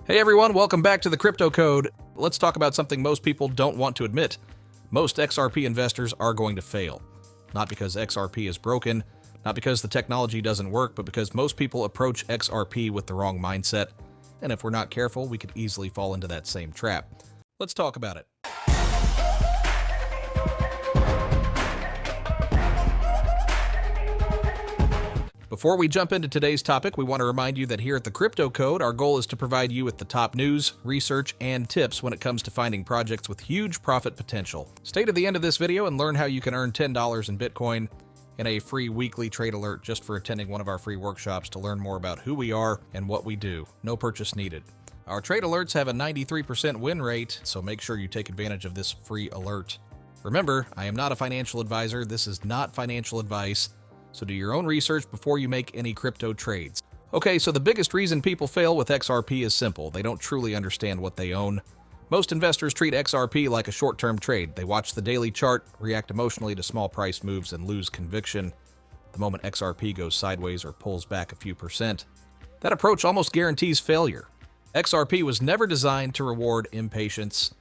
Hey everyone, welcome back to the Crypto Code. Let's talk about something most people don't want to admit. Most XRP investors are going to fail. Not because XRP is broken, not because the technology doesn't work, but because most people approach XRP with the wrong mindset. And if we're not careful, we could easily fall into that same trap. Let's talk about it. Before we jump into today's topic, we want to remind you that here at the Crypto Code, our goal is to provide you with the top news, research, and tips when it comes to finding projects with huge profit potential. Stay to the end of this video and learn how you can earn $10 in Bitcoin and a free weekly trade alert just for attending one of our free workshops to learn more about who we are and what we do. No purchase needed. Our trade alerts have a 93% win rate, so make sure you take advantage of this free alert. Remember, I am not a financial advisor. This is not financial advice. So do your own research before you make any crypto trades. Okay, so the biggest reason people fail with XRP is simple. They don't truly understand what they own. Most investors treat XRP like a short-term trade. They watch the daily chart, react emotionally to small price moves, and lose conviction the moment XRP goes sideways or pulls back a few percent. That approach almost guarantees failure. XRP was never designed to reward impatience.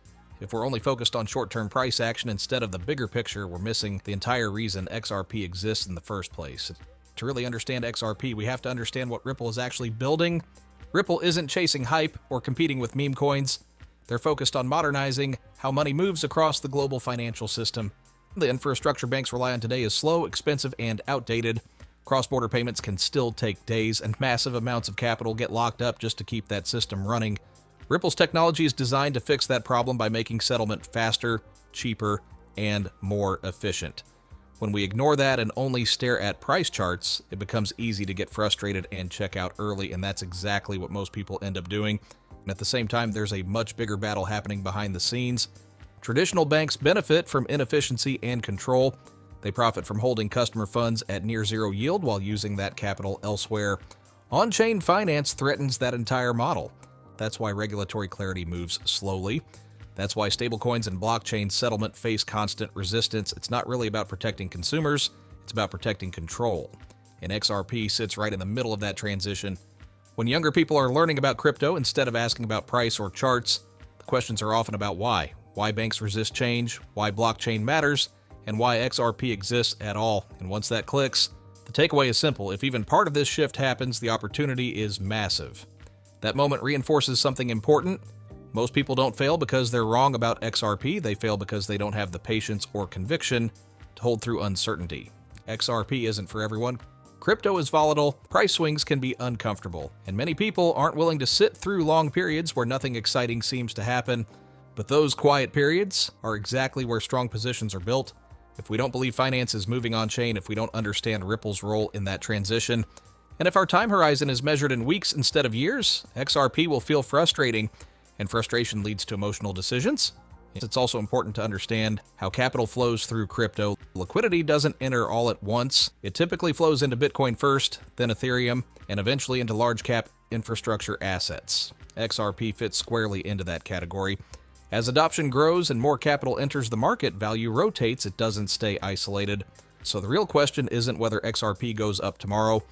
If we're only focused on short-term price action instead of the bigger picture, we're missing the entire reason XRP exists in the first place. To really understand XRP, we have to understand what Ripple is actually building. Ripple isn't chasing hype or competing with meme coins. They're focused on modernizing how money moves across the global financial system. The infrastructure banks rely on today is slow, expensive, and outdated. Cross-border payments can still take days, and massive amounts of capital get locked up just to keep that system running. Ripple's technology is designed to fix that problem by making settlement faster, cheaper, and more efficient. When we ignore that and only stare at price charts, it becomes easy to get frustrated and check out early, and that's exactly what most people end up doing. And at the same time, there's a much bigger battle happening behind the scenes. Traditional banks benefit from inefficiency and control. They profit from holding customer funds at near zero yield while using that capital elsewhere. On-chain finance threatens that entire model. That's why regulatory clarity moves slowly. That's why stablecoins and blockchain settlement face constant resistance. It's not really about protecting consumers, it's about protecting control. And XRP sits right in the middle of that transition. When younger people are learning about crypto instead of asking about price or charts, the questions are often about why. Why banks resist change, why blockchain matters, and why XRP exists at all. And once that clicks, the takeaway is simple. If even part of this shift happens, the opportunity is massive. That moment reinforces something important. Most people don't fail because they're wrong about XRP. They fail because they don't have the patience or conviction to hold through uncertainty. XRP isn't for everyone. Crypto is volatile, price swings can be uncomfortable, and many people aren't willing to sit through long periods where nothing exciting seems to happen. But those quiet periods are exactly where strong positions are built. If we don't believe finance is moving on-chain, if we don't understand Ripple's role in that transition, and if our time horizon is measured in weeks instead of years, XRP will feel frustrating, and frustration leads to emotional decisions. It's also important to understand how capital flows through crypto. Liquidity doesn't enter all at once. It typically flows into Bitcoin first, then Ethereum, and eventually into large cap infrastructure assets. XRP fits squarely into that category. As adoption grows and more capital enters the market, value rotates, it doesn't stay isolated. So the real question isn't whether XRP goes up tomorrow.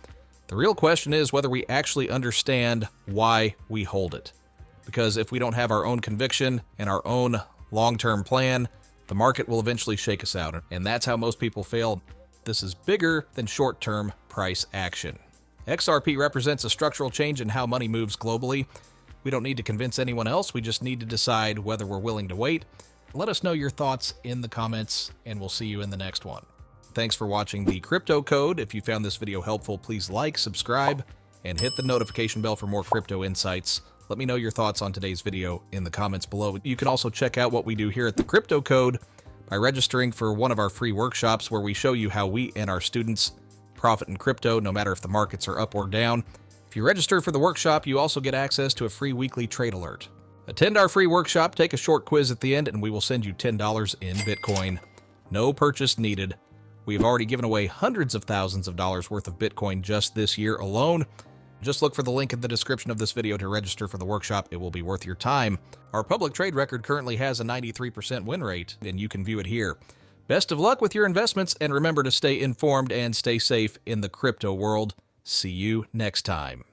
The real question is whether we actually understand why we hold it. Because if we don't have our own conviction and our own long-term plan, the market will eventually shake us out. And that's how most people fail. This is bigger than short-term price action. XRP represents a structural change in how money moves globally. We don't need to convince anyone else. We just need to decide whether we're willing to wait. Let us know your thoughts in the comments, and we'll see you in the next one. Thanks for watching the Crypto Code. If you found this video helpful, please like, subscribe, and hit the notification bell for more crypto insights. Let me know your thoughts on today's video in the comments below. You can also check out what we do here at the Crypto Code by registering for one of our free workshops where we show you how we and our students profit in crypto, no matter if the markets are up or down. If you register for the workshop, you also get access to a free weekly trade alert. Attend our free workshop, take a short quiz at the end, and we will send you $10 in Bitcoin. No purchase needed. We've already given away hundreds of thousands of dollars worth of Bitcoin just this year alone. Just look for the link in the description of this video to register for the workshop. It will be worth your time. Our public trade record currently has a 93% win rate, and you can view it here. Best of luck with your investments, and remember to stay informed and stay safe in the crypto world. See you next time.